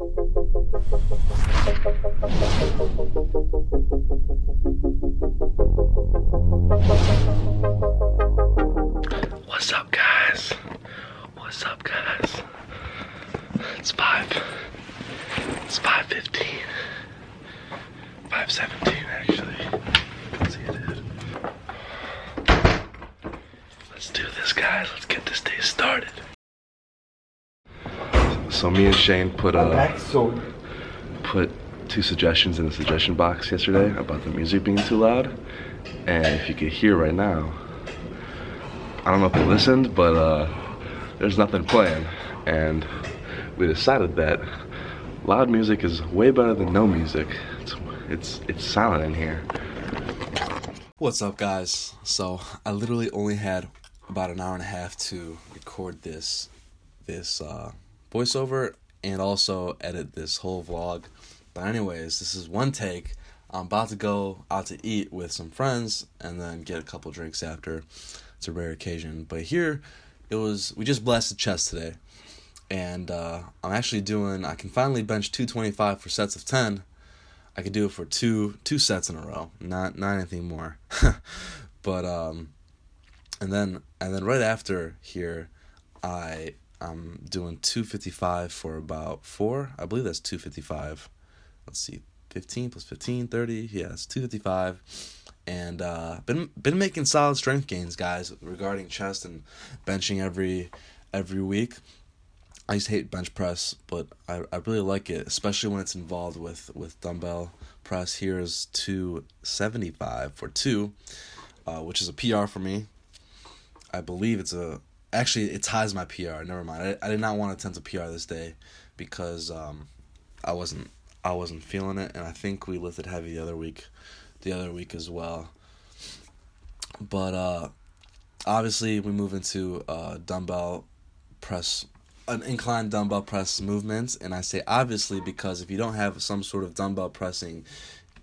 What's up, guys? What's up, guys? It's 5:15. 5:17, actually. Let's see it. Let's do this, guys. Let's get this day started. So me and Shane put two suggestions in the suggestion box yesterday about the music being too loud. And if you could hear right now, I don't know if they listened, but there's nothing playing. And we decided that loud music is way better than no music. It's silent in here. What's up, guys? So I literally only had about an hour and a half to record this voiceover and also edit this whole vlog. But anyways, this is one take. I'm about to go out to eat with some friends and then get a couple drinks after. It's a rare occasion. But here, we just blasted chest today. And I'm actually I can finally bench 225 for sets of 10. I could do it for two sets in a row, not anything more. But and then right after here, I'm doing 255 for about 4. I believe that's 255. Let's see, 15 plus 15, 30. Yeah, it's 255. And been making solid strength gains, guys, regarding chest and benching every week. I used to hate bench press, but I really like it, especially when it's involved with dumbbell press. Here is 275 for 2, which is a PR for me. I believe it ties my PR. Never mind. I did not want to attempt a PR this day because I wasn't feeling it, and I think we lifted heavy the other week as well. But obviously we move into dumbbell press. An incline dumbbell press movement, and I say obviously because if you don't have some sort of dumbbell pressing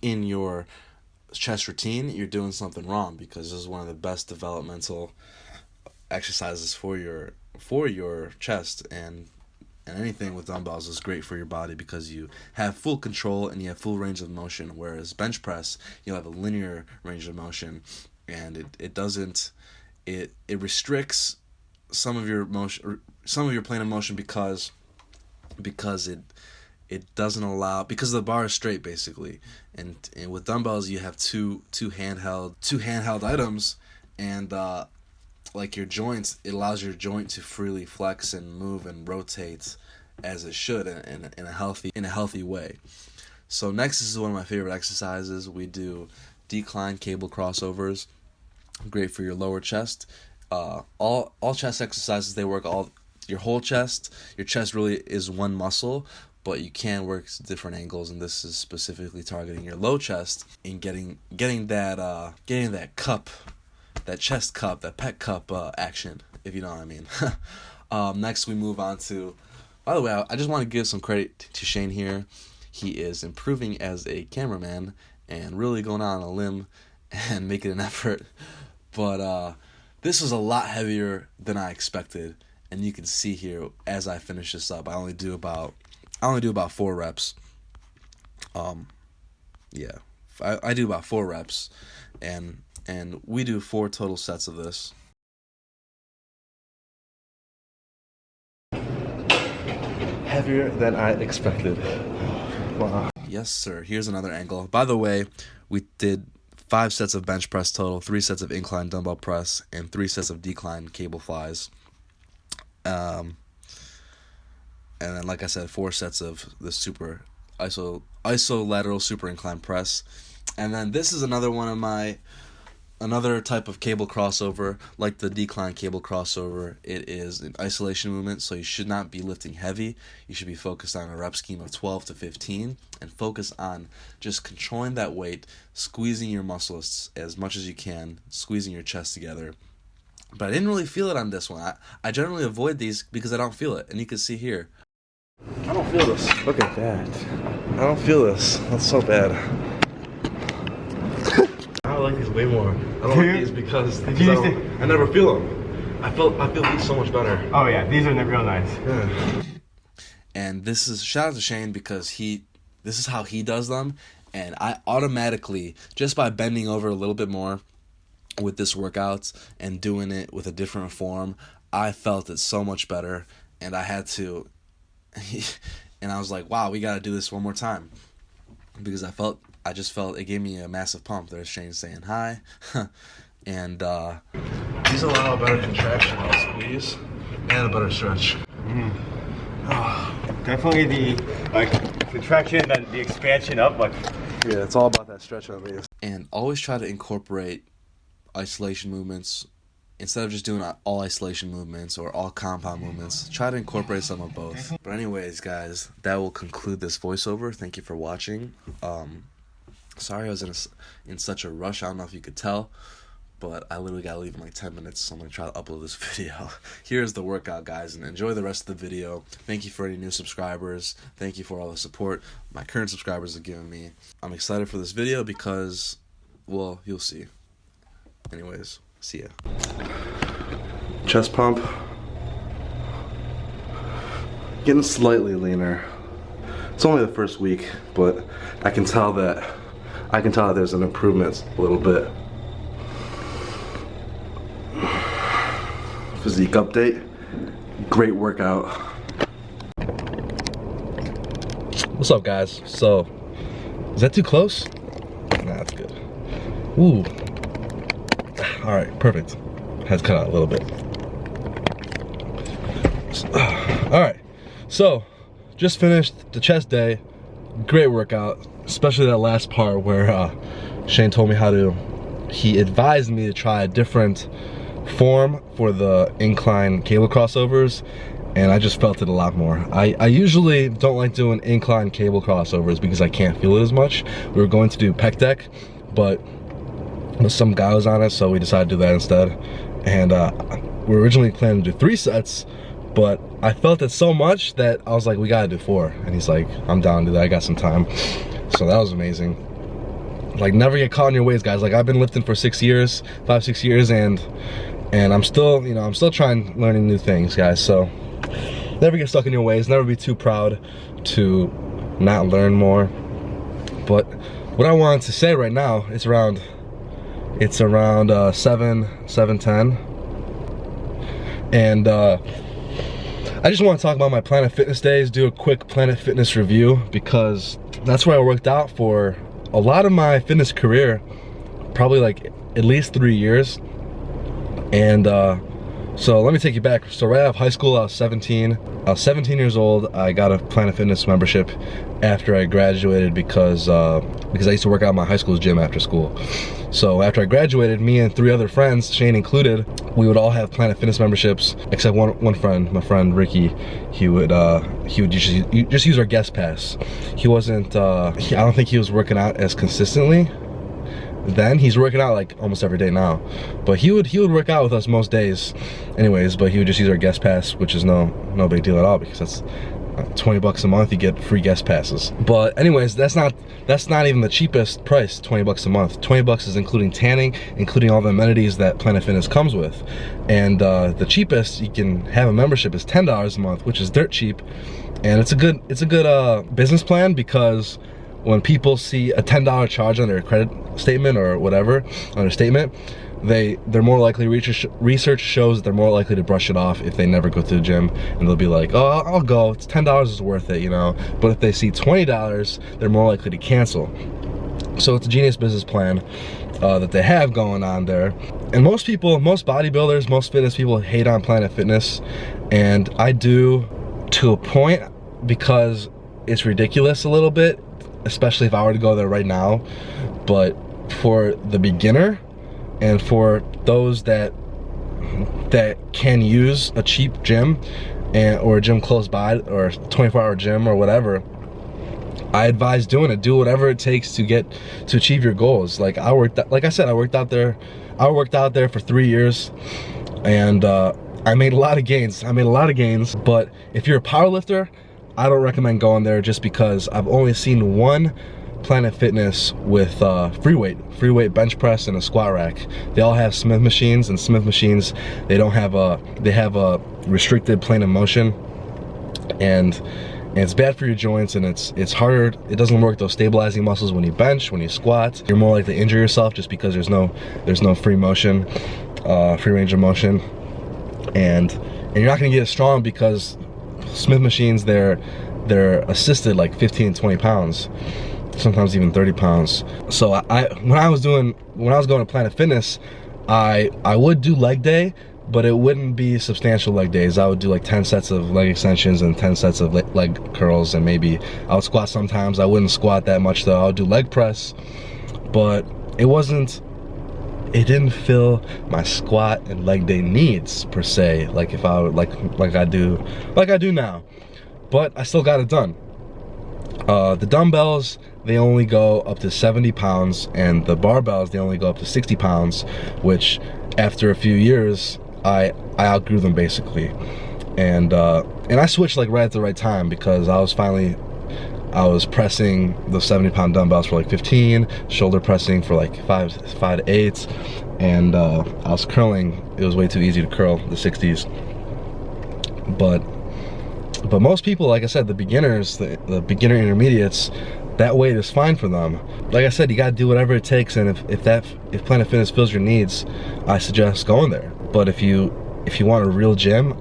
in your chest routine, you're doing something wrong, because this is one of the best developmental exercises for your chest, and anything with dumbbells is great for your body because you have full control and you have full range of motion, whereas bench press, you'll have a linear range of motion, and it restricts some of your motion, some of your plane of motion, because it doesn't allow, because the bar is straight basically, and with dumbbells you have two handheld items, and like your joints, it allows your joint to freely flex and move and rotate as it should in a healthy way. So next, this is one of my favorite exercises. We do decline cable crossovers, great for your lower chest. All chest exercises, they work your whole chest. Your chest really is one muscle, but you can work different angles, and this is specifically targeting your low chest and getting that cup, that chest cup, that pec cup action, if you know what I mean. Next, we move on to. By the way, I just want to give some credit to Shane here. He is improving as a cameraman and really going out on a limb and making an effort. But this was a lot heavier than I expected, and you can see here as I finish this up, I only do about 4 reps. I do about 4 reps, and we do 4 total sets of this. Heavier than I expected. Wow. Yes, sir. Here's another angle. By the way, we did 5 sets of bench press total, 3 sets of incline dumbbell press, and 3 sets of decline cable flies. And then, like I said, 4 sets of the super isolateral super incline press. And then this is another type of cable crossover, like the decline cable crossover. It is an isolation movement, so you should not be lifting heavy. You should be focused on a rep scheme of 12 to 15 and focus on just controlling that weight, squeezing your muscles as much as you can, squeezing your chest together. But I didn't really feel it on this one. I generally avoid these because I don't feel it, and you can see here. I don't feel this. Look at that. I don't feel this. That's so bad. I like these way more. I don't like these because I never feel them. I feel these so much better. Oh yeah, these are real nice. Yeah. And this is, shout out to Shane, because this is how he does them. And I automatically, just by bending over a little bit more with this workout and doing it with a different form, I felt it so much better. And I had to, and I was like, wow, we got to do this one more time. Because I just felt it gave me a massive pump. There's Shane saying hi. And these allow a better contraction on squeeze and a better stretch. Definitely the contraction and the expansion up. Yeah, it's all about that stretch on these. And always try to incorporate isolation movements. Instead of just doing all isolation movements or all compound movements, try to incorporate some of both. But anyways, guys, that will conclude this voiceover. Thank you for watching. Sorry I was in such a rush. I don't know if you could tell, but I literally got to leave in like 10 minutes, so I'm going to try to upload this video. Here's the workout, guys, and enjoy the rest of the video. Thank you for any new subscribers. Thank you for all the support my current subscribers have given me. I'm excited for this video because, well, you'll see. Anyways, see ya. Chest pump. Getting slightly leaner. It's only the first week, but I can tell that there's an improvement a little bit. Physique update. Great workout. What's up, guys? So, is that too close? Nah, that's good. Ooh. All right, perfect. Had to cut out a little bit. All right, so just finished the chest day. Great workout, especially that last part where Shane told me he advised me to try a different form for the incline cable crossovers, and I just felt it a lot more. I usually don't like doing incline cable crossovers because I can't feel it as much. We were going to do pec deck, but some guy was on it, so we decided to do that instead. And we were originally planning to do 3 sets, but I felt it so much that I was like, we gotta do 4. And he's like, I'm down to that, I got some time. So that was amazing. Like, never get caught in your ways, guys. Like, I've been lifting for 6 years, 5-6 years, and I'm still, I'm still learning new things, guys. So never get stuck in your ways, never be too proud to not learn more. But what I wanted to say right now, it's around 7:10, and I just want to talk about my Planet Fitness days, do a quick Planet Fitness review, because that's where I worked out for a lot of my fitness career, probably like at least 3 years. And so let me take you back. So right out of high school, I was 17. I was 17 years old. I got a Planet Fitness membership after I graduated because I used to work out in my high school's gym after school. So after I graduated, me and 3 other friends, Shane included, we would all have Planet Fitness memberships, except one friend, my friend Ricky. He would just use our guest pass. He wasn't. I don't think he was working out as consistently then. He's working out like almost every day now, but he would work out with us most days, anyways. But he would just use our guest pass, which is no big deal at all, because that's 20 bucks a month. You get free guest passes. But anyways, that's not even the cheapest price. 20 bucks a month. 20 bucks is including tanning, including all the amenities that Planet Fitness comes with. And the cheapest you can have a membership is $10 a month, which is dirt cheap. And it's a good business plan, because when people see a $10 charge on their credit statement or whatever, on their statement, they're more likely, research shows that they're more likely to brush it off if they never go to the gym, and they'll be like, oh, I'll go, it's $10 is worth it, But if they see $20, they're more likely to cancel. So it's a genius business plan that they have going on there. And most bodybuilders, most fitness people hate on Planet Fitness, and I do to a point, because it's ridiculous a little bit, especially if I were to go there right now. But for the beginner, and for those that can use a cheap gym or a gym close by, or a 24-hour gym or whatever, I advise doing it. Do whatever it takes to achieve your goals. Like I worked out there for 3 years, and I made a lot of gains. But if you're a powerlifter, I don't recommend going there, just because I've only seen one Planet Fitness with free weight bench press and a squat rack. They all have Smith machines, and Smith machines, they have a restricted plane of motion, and and it's bad for your joints, and it's harder. It doesn't work those stabilizing muscles when you bench, when you squat. You're more likely to injure yourself just because there's no free motion, free range of motion, and you're not gonna get as strong because Smith machines, they're assisted like 15, 20 pounds, sometimes even 30 pounds. So when I was going to Planet Fitness, I would do leg day, but it wouldn't be substantial leg days. I would do like 10 sets of leg extensions and 10 sets of leg curls, and maybe I would squat sometimes. I wouldn't squat that much though. I would do leg press, but it didn't fill my squat and leg day needs per se, like if I would like I do now. But I still got it done. The dumbbells, they only go up to 70 pounds, and the barbells, they only go up to 60 pounds, which after a few years, I outgrew them basically. And I switched like right at the right time, because I was pressing the 70-pound dumbbells for like 15, shoulder pressing for like 5 to 8, and I was curling. It was way too easy to curl the 60s. But most people, like I said, the beginners, the beginner intermediates, that weight is fine for them. Like I said, you gotta do whatever it takes, and if Planet Fitness fills your needs, I suggest going there. But if you want a real gym,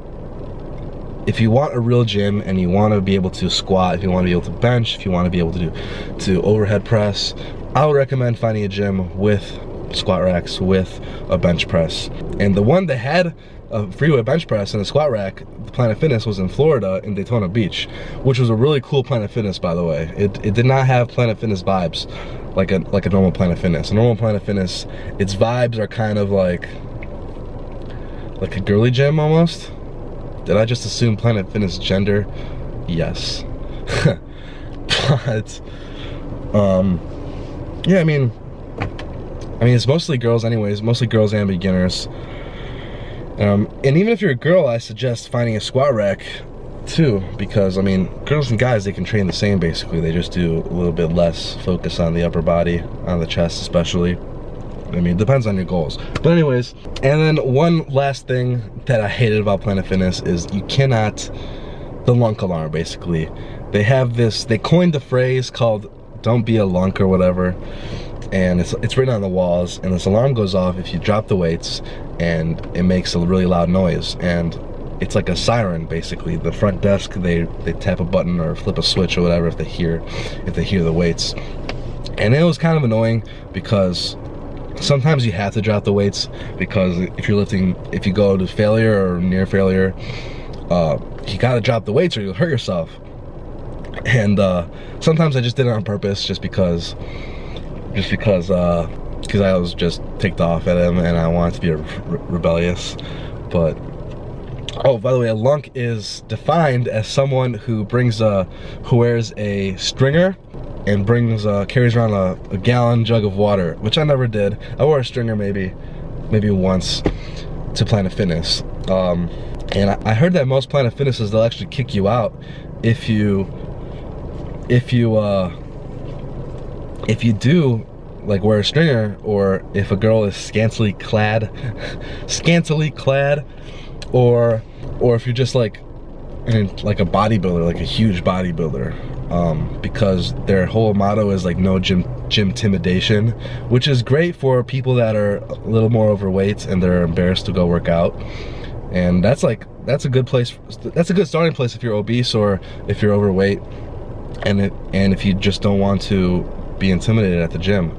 and you want to be able to squat, if you want to be able to bench, if you want to be able to overhead press, I would recommend finding a gym with squat racks, with a bench press. And the one that had a freeway bench press and a squat rack, the Planet Fitness, was in Florida, in Daytona Beach, which was a really cool Planet Fitness, by the way. It did not have Planet Fitness vibes like a normal Planet Fitness. A normal Planet Fitness, its vibes are kind of like a girly gym almost. Did I just assume Planet Fitness gender? Yes. But yeah, I mean it's mostly girls anyways, mostly girls and beginners. And even if you're a girl, I suggest finding a squat rack too, because I mean, girls and guys, they can train the same basically. They just do a little bit less focus on the upper body, on the chest especially. I mean, it depends on your goals. But anyways, and then one last thing that I hated about Planet Fitness is you cannot, the lunk alarm basically. They have this, they coined the phrase called "don't be a lunk" or whatever, and it's written on the walls, and this alarm goes off if you drop the weights, and it makes a really loud noise, and it's like a siren basically. The front desk, they tap a button or flip a switch or whatever if they hear the weights. And it was kind of annoying because sometimes you have to drop the weights, because if you go to failure or near failure, you gotta drop the weights or you'll hurt yourself. And sometimes I just did it on purpose, just because I was just ticked off at him and I wanted to be rebellious. But oh, by the way, a lunk is defined as someone who wears a stringer and carries around a gallon jug of water, which I never did. I wore a stringer maybe once to Planet Fitness. And I heard that most Planet Fitnesses, they'll actually kick you out if you do like wear a stringer, or if a girl is scantily clad, or if you're just like a bodybuilder, like a huge bodybuilder, because their whole motto is like no gym intimidation, which is great for people that are a little more overweight and they're embarrassed to go work out. And that's a good place. That's a good starting place if you're obese or if you're overweight, and if you just don't want to be intimidated at the gym.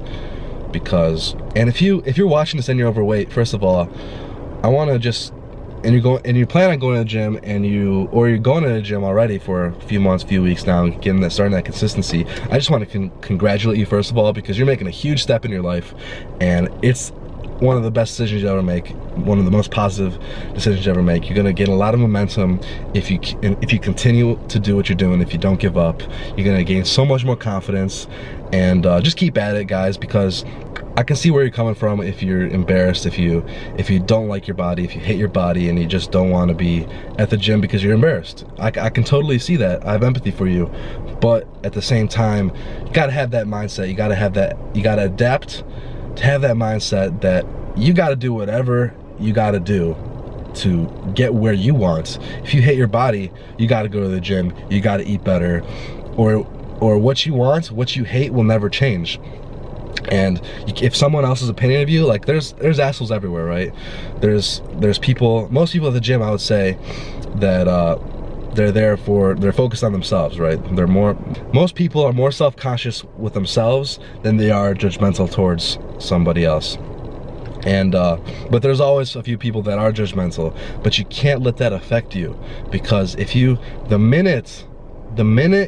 Because, and if you're watching this and you're overweight, first of all, I want to just, and you plan on going to the gym, or you're going to the gym already for a few months, few weeks now, starting that consistency, I just want to congratulate you first of all, because you're making a huge step in your life, and it's one of the best decisions you ever make, one of the most positive decisions you ever make. You're gonna get a lot of momentum if you continue to do what you're doing. If you don't give up, you're gonna gain so much more confidence, and just keep at it, guys, because I can see where you're coming from. If you're embarrassed, if you don't like your body, if you hate your body, and you just don't want to be at the gym because you're embarrassed, I can totally see that. I have empathy for you, but at the same time, you gotta have that mindset. You gotta adapt to have that mindset that you gotta do whatever you gotta do to get where you want. If you hate your body, you got to go to the gym, you got to eat better, or what you want, what you hate will never change. And if someone else's opinion of you, like there's assholes everywhere, right? There's people, most people at the gym, I would say that they're focused on themselves, right? Most people are more self-conscious with themselves than they are judgmental towards somebody else. And but there's always a few people that are judgmental, but you can't let that affect you, because if you, the minute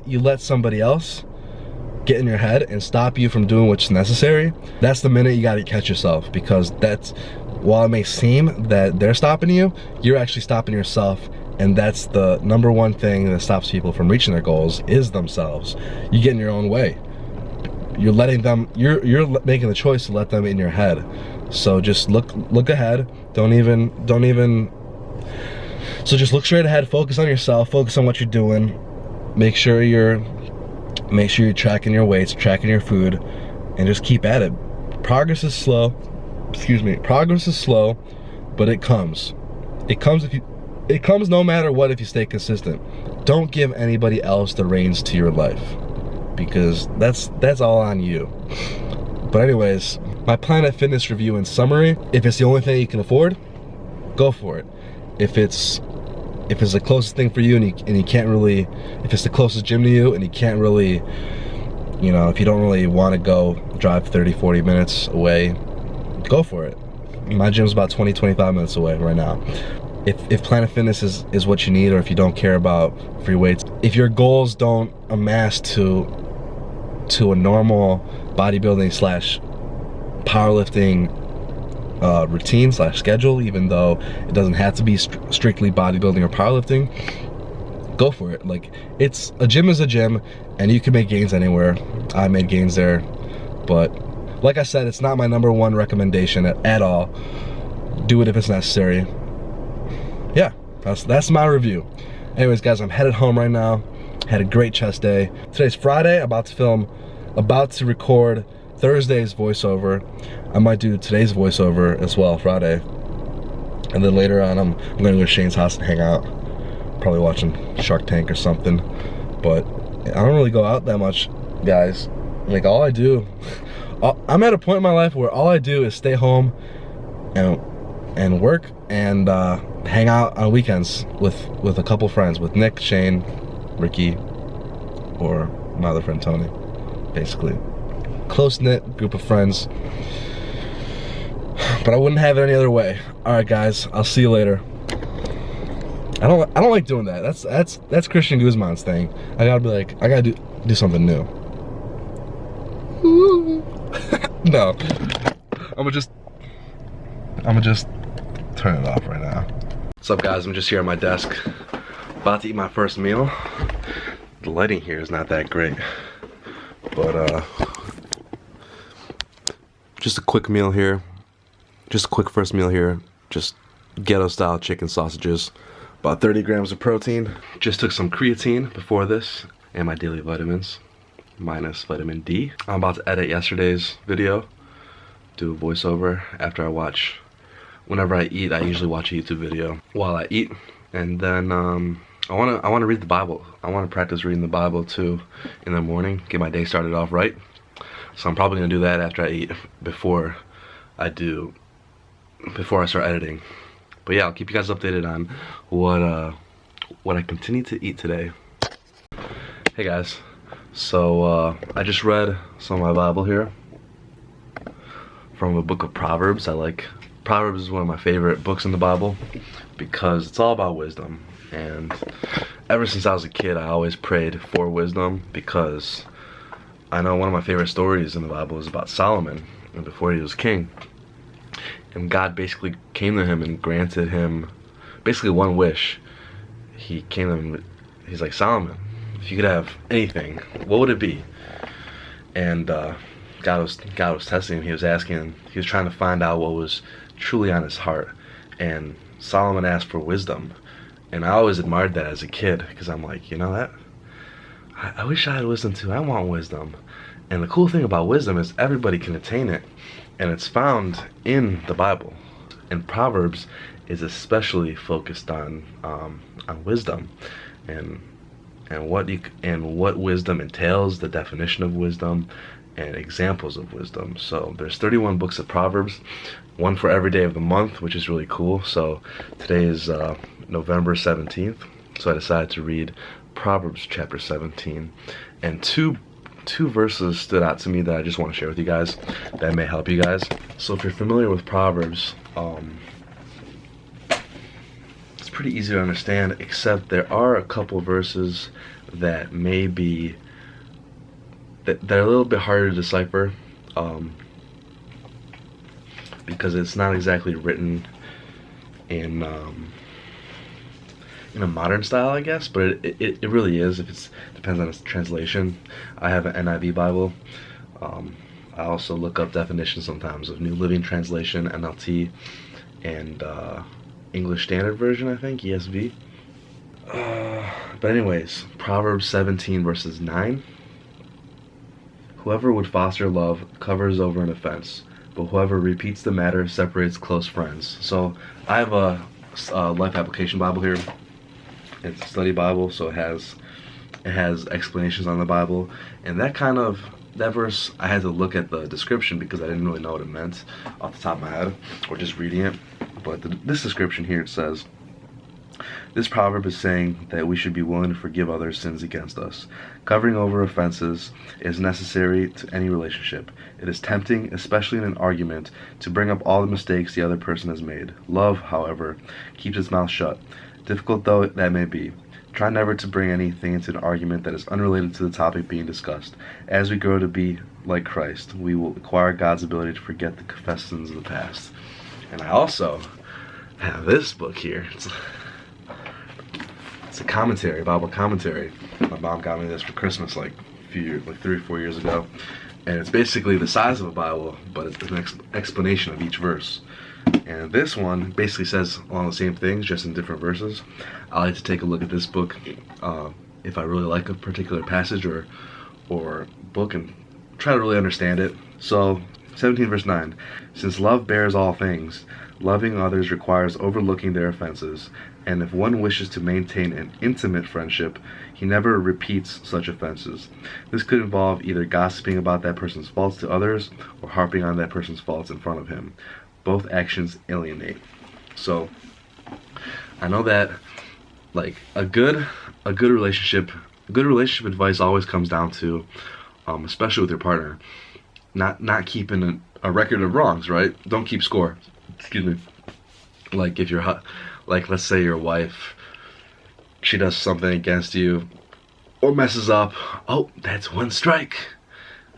you let somebody else get in your head and stop you from doing what's necessary, that's the minute you gotta catch yourself, because that's, while it may seem that they're stopping you, you're actually stopping yourself. And that's the number one thing that stops people from reaching their goals, is themselves. You get in your own way. You're letting them, you're making the choice to let them in your head. So just look ahead. Don't even, so just look straight ahead, focus on yourself, focus on what you're doing. Make sure you're tracking your weights, tracking your food, and just keep at it. Progress is slow, but it comes. It comes no matter what if you stay consistent. Don't give anybody else the reins to your life, because that's all on you. But anyways, my Planet Fitness review in summary: if it's the only thing you can afford, go for it. If it's the closest thing for you, and you can't really, if it's the closest gym to you and you can't really, you know, if you don't really want to go drive 30-40 minutes away, go for it. My gym's about 20-25 minutes away right now. If Planet Fitness is what you need, or if you don't care about free weights, if your goals don't amass to a normal bodybuilding slash powerlifting routine slash schedule, even though it doesn't have to be strictly bodybuilding or powerlifting, go for it. Like, a gym is a gym, and you can make gains anywhere. I made gains there, but like I said, it's not my number one recommendation at all. Do it if it's necessary. Yeah, that's my review. Anyways, guys, I'm headed home right now. Had a great chest day. Today's Friday. About to record Thursday's voiceover. I might do today's voiceover as well, Friday. And then later on, I'm gonna go to Shane's house and hang out. Probably watching Shark Tank or something. But I don't really go out that much, guys. Like, all I do, I'm at a point in my life where all I do is stay home and work and hang out on weekends with a couple friends, with Nick, Shane, Ricky, or my other friend Tony. Basically, close-knit group of friends. But I wouldn't have it any other way. All right, guys, I'll see you later. I don't like doing that. That's Christian Guzman's thing. I gotta do something new. No, I'm gonna just turn it off right now. What's up, guys? I'm just here at my desk, about to eat my first meal. The lighting here is not that great, but just a quick meal here. Just a quick first meal here. Just ghetto style chicken sausages. About 30 grams of protein. Just took some creatine before this, and my daily vitamins, minus vitamin D. I'm about to edit yesterday's video, do a voiceover after I watch. Whenever I eat, I usually watch a YouTube video while I eat, and then I wanna read the Bible. I wanna practice reading the Bible too in the morning, get my day started off right. So I'm probably gonna do that after I eat, before I start editing. But yeah, I'll keep you guys updated on what I continue to eat today. Hey guys, so I just read some of my Bible here from the book of Proverbs. Proverbs is one of my favorite books in the Bible because it's all about wisdom. And ever since I was a kid, I always prayed for wisdom, because I know one of my favorite stories in the Bible is about Solomon, and before he was king. And God basically came to him and granted him basically one wish. He came to him, he's like, Solomon, if you could have anything, what would it be? And God was testing him. He was trying to find out what was truly on his heart. And Solomon asked for wisdom. And I always admired that as a kid, because I'm like, you know that? I wish I had wisdom too. I want wisdom. And the cool thing about wisdom is everybody can attain it. And it's found in the Bible. And Proverbs is especially focused on wisdom, and what wisdom entails, the definition of wisdom, and examples of wisdom. So there's 31 books of Proverbs, one for every day of the month, which is really cool. So today is November 17th, so I decided to read Proverbs chapter 17, and two verses stood out to me that I just want to share with you guys that may help you guys. So if you're familiar with Proverbs, it's pretty easy to understand, except there are a couple verses that may be they're a little bit harder to decipher, because it's not exactly written in a modern style, I guess, but it really is. If it's depends on its translation. I have an NIV Bible. I also look up definitions sometimes of New Living Translation, NLT, and English Standard Version, I think, ESV. But anyways, Proverbs 17 verses 9. Whoever would foster love covers over an offense, but whoever repeats the matter separates close friends. So I have a Life Application Bible here. It's a study Bible, so it has explanations on the Bible, and that verse, I had to look at the description because I didn't really know what it meant off the top of my head, or just reading it. But this description here, it says, this proverb is saying that we should be willing to forgive others' sins against us. Covering over offenses is necessary to any relationship. It is tempting, especially in an argument, to bring up all the mistakes the other person has made. Love, however, keeps its mouth shut. Difficult though that may be, try never to bring anything into an argument that is unrelated to the topic being discussed. As we grow to be like Christ, we will acquire God's ability to forget the confessed sins of the past. And I also have this book here. It's a commentary, Bible commentary. My mom got me this for Christmas like 3 or 4 years ago. And it's basically the size of a Bible, but it's an explanation of each verse. And this one basically says all the same things, just in different verses. I like to take a look at this book if I really like a particular passage or book, and try to really understand it. So 17 verse 9, since love bears all things, loving others requires overlooking their offenses, and if one wishes to maintain an intimate friendship, he never repeats such offenses. This could involve either gossiping about that person's faults to others or harping on that person's faults in front of him. Both actions alienate. So I know that like a good relationship advice always comes down to, especially with your partner, not keeping a record of wrongs, right? Don't keep score. Excuse me. Like if let's say your wife, she does something against you or messes up. Oh, that's one strike.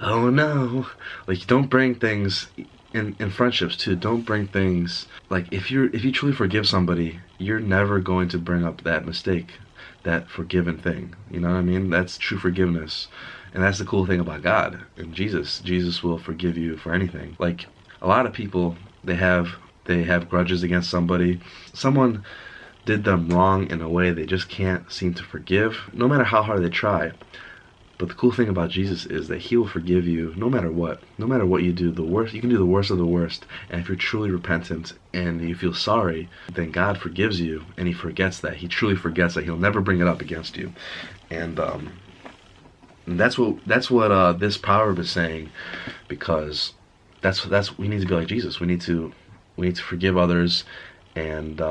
Oh no. Like, don't bring things in friendships too. Don't bring things like, if you truly forgive somebody, you're never going to bring up that mistake, that forgiven thing. You know what I mean? That's true forgiveness. And that's the cool thing about God and Jesus. Jesus will forgive you for anything. Like, a lot of people, they have grudges against somebody. Someone did them wrong in a way they just can't seem to forgive, no matter how hard they try. But the cool thing about Jesus is that he will forgive you no matter what. No matter what you do, you can do the worst of the worst. And if you're truly repentant and you feel sorry, then God forgives you, and he forgets that. He truly forgets that. He'll never bring it up against you. And that's what this proverb is saying, because that's we need to be like Jesus. We need to forgive others and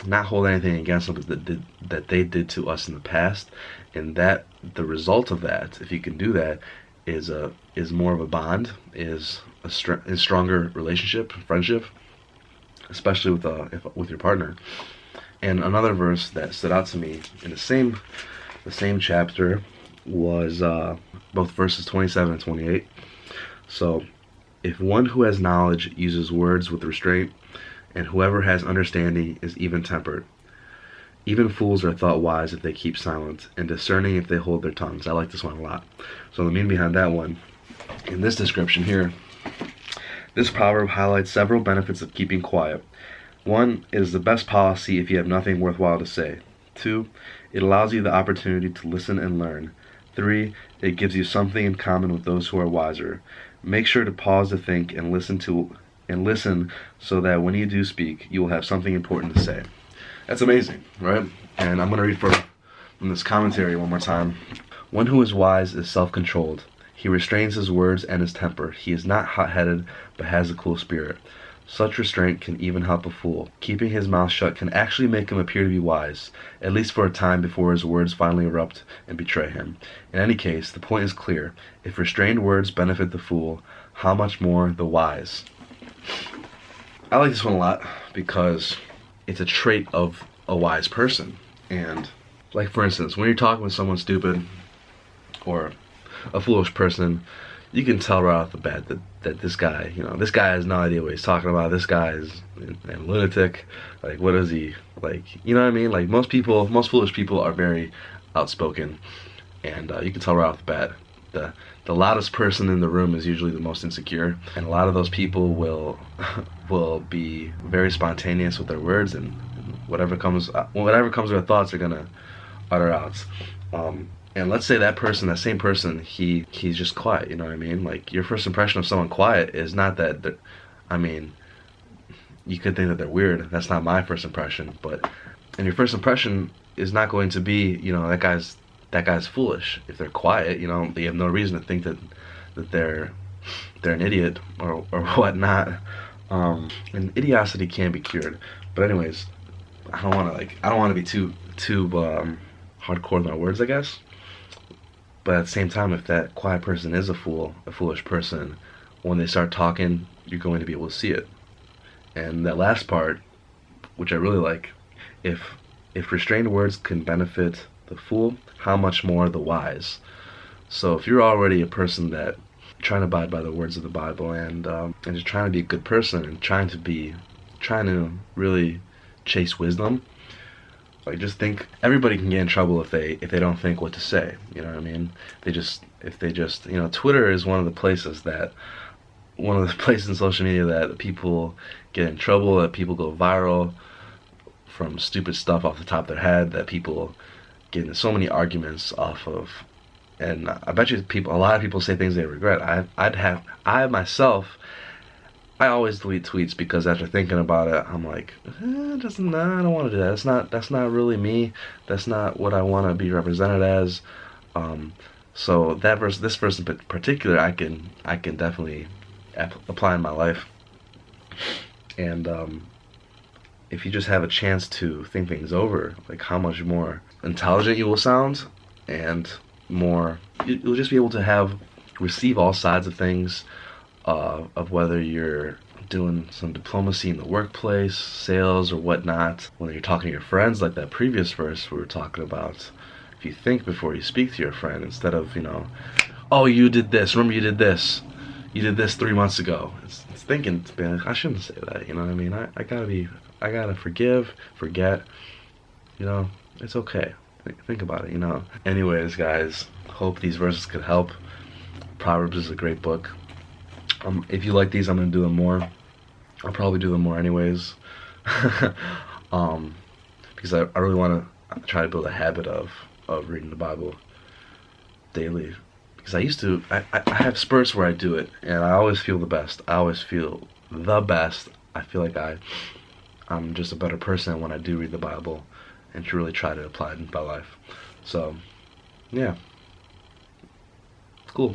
not hold anything against them that they did to us in the past, and that the result of that, if you can do that, is more of a bond, is a stronger relationship, friendship, especially with your partner. And another verse that stood out to me in the same chapter was both verses 27 and 28. So, if one who has knowledge uses words with restraint, and whoever has understanding is even-tempered. Even fools are thought wise if they keep silent, and discerning if they hold their tongues. I like this one a lot. So the meaning behind that one, in this description here, this proverb highlights several benefits of keeping quiet. 1, it is the best policy if you have nothing worthwhile to say. 2, it allows you the opportunity to listen and learn. 3, it gives you something in common with those who are wiser. Make sure to pause to think and listen and listen so that when you do speak, you will have something important to say. That's amazing, right? And I'm going to read from this commentary one more time. One who is wise is self-controlled. He restrains his words and his temper. He is not hot-headed, but has a cool spirit. Such restraint can even help a fool. Keeping his mouth shut can actually make him appear to be wise, at least for a time before his words finally erupt and betray him. In any case, the point is clear. If restrained words benefit the fool, how much more the wise? I like this one a lot because it's a trait of a wise person. And, like, for instance, when you're talking with someone stupid or a foolish person, you can tell right off the bat that this guy, this guy has no idea what he's talking about. This guy is a lunatic. Like, what is he? Like, you know what I mean? Like, most foolish people are very outspoken, and you can tell right off the bat. The loudest person in the room is usually the most insecure, and a lot of those people will be very spontaneous with their words, and whatever comes to their thoughts, they're gonna utter out. And let's say that same person, he's just quiet, you know what I mean? Like, your first impression of someone quiet is not that, you could think that they're weird. That's not my first impression, and your first impression is not going to be, that guy's foolish. If they're quiet, you have no reason to think that they're an idiot or whatnot. And idiocity can be cured. But anyways, I don't want to be too hardcore with my words, I guess. But at the same time, if that quiet person is a foolish person, when they start talking, you're going to be able to see it. And that last part, which I really like, if restrained words can benefit the fool, how much more the wise? So if you're already a person that trying to abide by the words of the Bible and just trying to be a good person and trying to really chase wisdom, like, just think everybody can get in trouble if they don't think what to say. You know what I mean? If they just Twitter is one of the places in social media that people get in trouble, that people go viral from stupid stuff off the top of their head, that people get into so many arguments off of. And I bet you a lot of people say things they regret. I always delete tweets because after thinking about it, I'm like, I don't want to do that. That's not really me. That's not what I want to be represented as. So this verse in particular, I can definitely apply in my life. And if you just have a chance to think things over, like, how much more intelligent you will sound, and more you'll just be able to receive all sides of things. Of whether you're doing some diplomacy in the workplace, sales, or whatnot. When you're talking to your friends, like that previous verse we were talking about, if you think before you speak to your friend, instead of, oh, you did this, remember you did this 3 months ago. It's thinking, I shouldn't say that, you know what I mean? I gotta forgive, forget, it's okay. Think about it, Anyways, guys, hope these verses could help. Proverbs is a great book. If you like these, I'm going to do them more. I'll probably do them more anyways. Because I really want to try to build a habit of reading the Bible daily. Because I have spurts where I do it, and I always feel the best. I feel like I'm just a better person when I do read the Bible and to really try to apply it in my life. So, yeah. Cool.